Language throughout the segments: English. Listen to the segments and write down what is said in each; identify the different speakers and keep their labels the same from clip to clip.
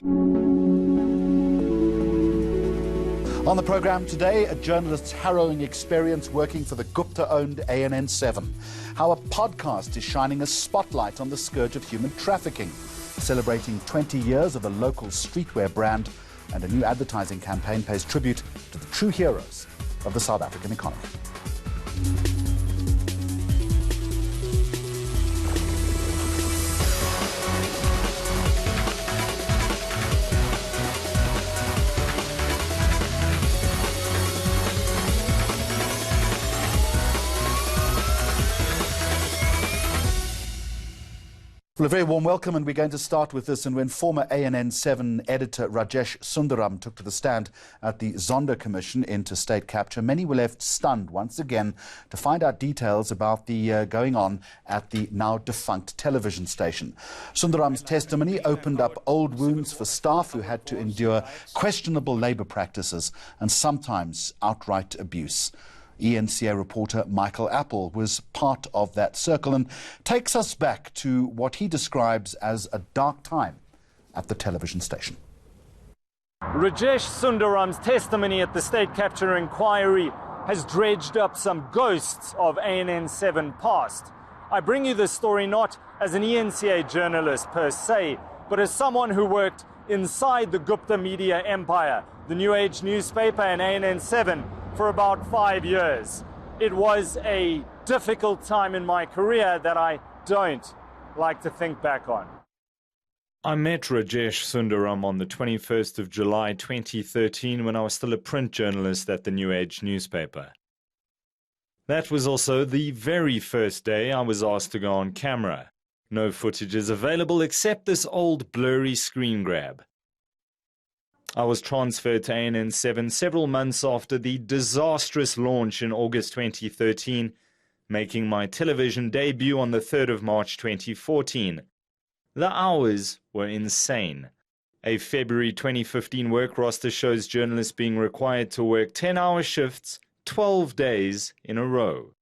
Speaker 1: On the programme today, a journalist's harrowing experience working for the Gupta-owned ANN7. How a podcast is shining a spotlight on the scourge of human trafficking. Celebrating 20 years of a local streetwear brand, and a new advertising campaign pays tribute to the true heroes of the South African economy. Well, a very warm welcome, and we're going to start with this. And when former ANN7 editor Rajesh Sundaram took to the stand at the Zondo Commission into state capture, many were left stunned once again to find out details about the going on at the now defunct television station. Sundaram's testimony opened up old wounds for staff who had to endure questionable labour practices and sometimes outright abuse. eNCA reporter Michael Appel was part of that circle and takes us back to what he describes as a dark time at the television station.
Speaker 2: Rajesh Sundaram's testimony at the state capture inquiry has dredged up some ghosts of ANN7 past. I bring you this story not as an eNCA journalist per se, but as someone who worked inside the Gupta media empire, the New Age newspaper and ANN7, for about 5 years. It was a difficult time in my career that I don't like to think back on. I met Rajesh Sundaram on the 21st of July 2013 when I was still a print journalist at the New Age newspaper. That was also the very first day I was asked to go on camera. No footage is available except this old blurry screen grab. I was transferred to ANN7 several months after the disastrous launch in August 2013, making my television debut on the 3rd of March 2014. The hours were insane. A February 2015 work roster shows journalists being required to work 10-hour shifts 12 days in a row.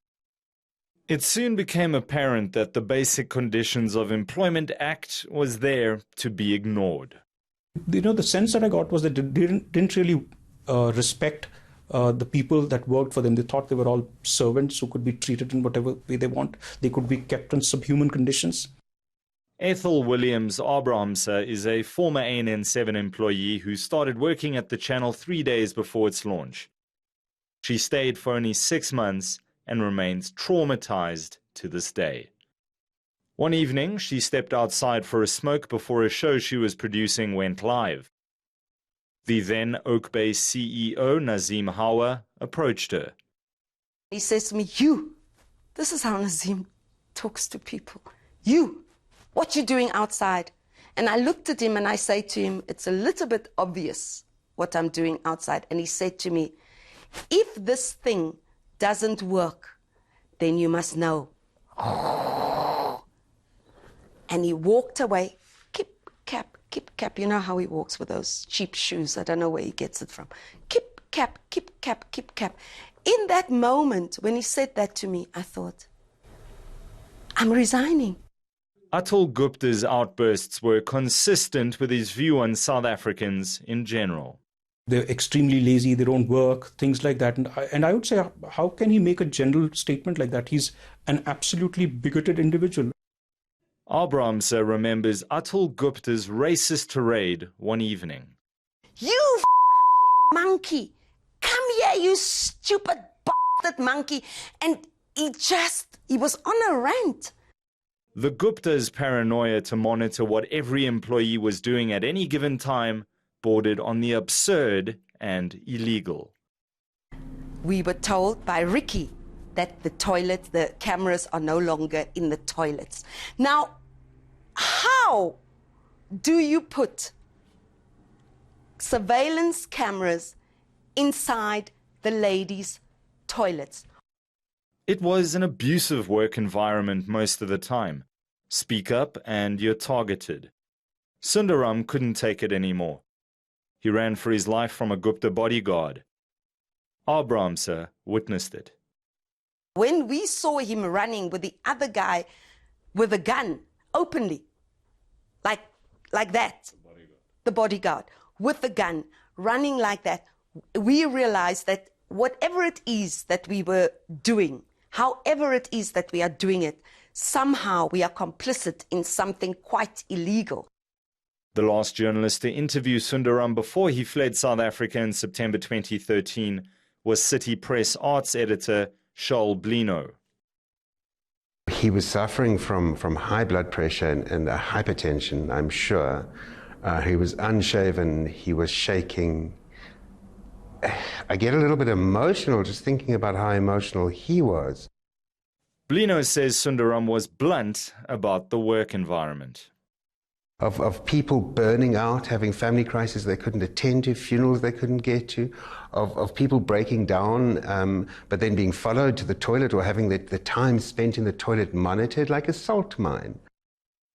Speaker 2: It soon became apparent that the Basic Conditions of Employment Act was there to be ignored.
Speaker 3: The sense that I got was that they didn't really respect the people that worked for them. They thought they were all servants who could be treated in whatever way they want. They could be kept in subhuman conditions.
Speaker 2: Ethel Williams-Abrahamse is a former ANN7 employee who started working at the channel 3 days before its launch. She stayed for only 6 months and remains traumatized to this day. One evening, she stepped outside for a smoke before a show she was producing went live. The then Oak-based CEO, Nazim Hawa, approached her.
Speaker 4: He says to me, this is how Nazim talks to people. What you doing outside? And I looked at him and I say to him, it's a little bit obvious what I'm doing outside. And he said to me, if this thing doesn't work, then you must know. And he walked away, keep cap. You know how he walks with those cheap shoes. I don't know where he gets it from. Keep cap. In that moment, when he said that to me, I thought, I'm resigning.
Speaker 2: Atul Gupta's outbursts were consistent with his view on South Africans in general.
Speaker 3: They're extremely lazy, they don't work, things like that. And I would say, how can he make a general statement like that? He's an absolutely bigoted individual.
Speaker 2: Abrahamse remembers Atul Gupta's racist tirade one evening.
Speaker 4: You monkey, come here, you stupid bastard monkey. And he was on a rant.
Speaker 2: The Gupta's paranoia to monitor what every employee was doing at any given time bordered on the absurd and illegal.
Speaker 4: We were told by Ricky that the cameras are no longer in the toilets. Now, how do you put surveillance cameras inside the ladies' toilets?
Speaker 2: It was an abusive work environment most of the time. Speak up and you're targeted. Sundaram couldn't take it anymore. He ran for his life from a Gupta bodyguard. Abrahamse witnessed it.
Speaker 4: When we saw him running with the other guy with a gun, openly, like that, the bodyguard with the gun, running like that, we realized that whatever it is that we were doing, however it is that we are doing it, somehow we are complicit in something quite illegal.
Speaker 2: The last journalist to interview Sundaram before he fled South Africa in September 2013 was City Press arts editor Charles Blino.
Speaker 5: He was suffering from high blood pressure and hypertension, I'm sure. He was unshaven, he was shaking. I get a little bit emotional just thinking about how emotional he was.
Speaker 2: Blino says Sundaram was blunt about the work environment.
Speaker 5: Of people burning out, having family crises they couldn't attend to, funerals they couldn't get to, of people breaking down but then being followed to the toilet or having the time spent in the toilet monitored like a salt mine.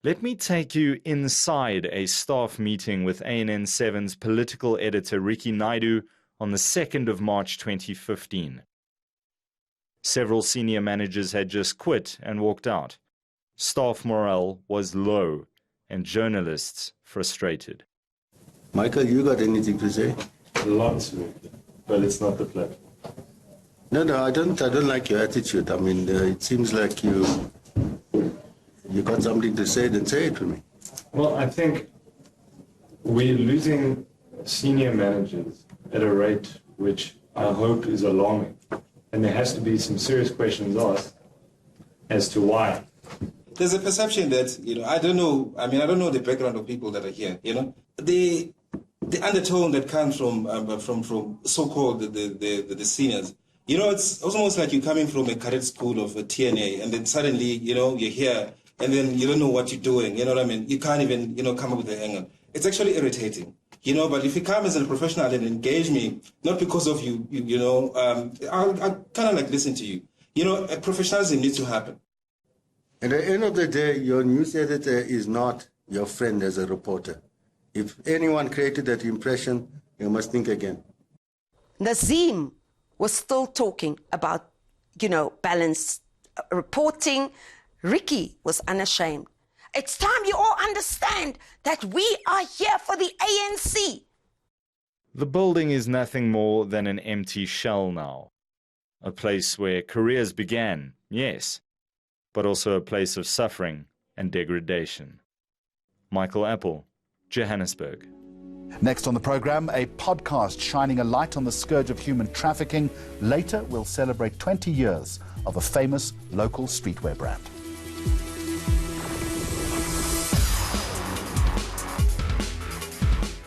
Speaker 2: Let me take you inside a staff meeting with ANN7's political editor Ricky Naidu on the 2nd of March 2015. Several senior managers had just quit and walked out. Staff morale was low and journalists frustrated.
Speaker 6: Michael, you got anything to say?
Speaker 7: Lots, but it's not the platform.
Speaker 6: No, I don't like your attitude. I mean, it seems like you got something to say, then say it to me.
Speaker 7: Well, I think we're losing senior managers at a rate which I hope is alarming. And there has to be some serious questions asked as to why.
Speaker 8: There's a perception that, I don't know the background of people that are here, The undertone that comes from so-called the seniors, it's almost like you're coming from a cadet school of a TNA, and then suddenly, you're here, and then you don't know what you're doing, you know what I mean? You can't even, come up with the angle. It's actually irritating, but if you come as a professional and engage me, not because of you, I'll kind of like listen to you. Professionalism needs to happen.
Speaker 6: At the end of the day, your news editor is not your friend as a reporter. If anyone created that impression, you must think again.
Speaker 4: Nazim was still talking about, balanced reporting. Ricky was unashamed. It's time you all understand that we are here for the ANC.
Speaker 2: The building is nothing more than an empty shell now. A place where careers began, yes, but also a place of suffering and degradation. Michael Appel, Johannesburg.
Speaker 1: Next on the program, a podcast shining a light on the scourge of human trafficking. Later, we'll celebrate 20 years of a famous local streetwear brand.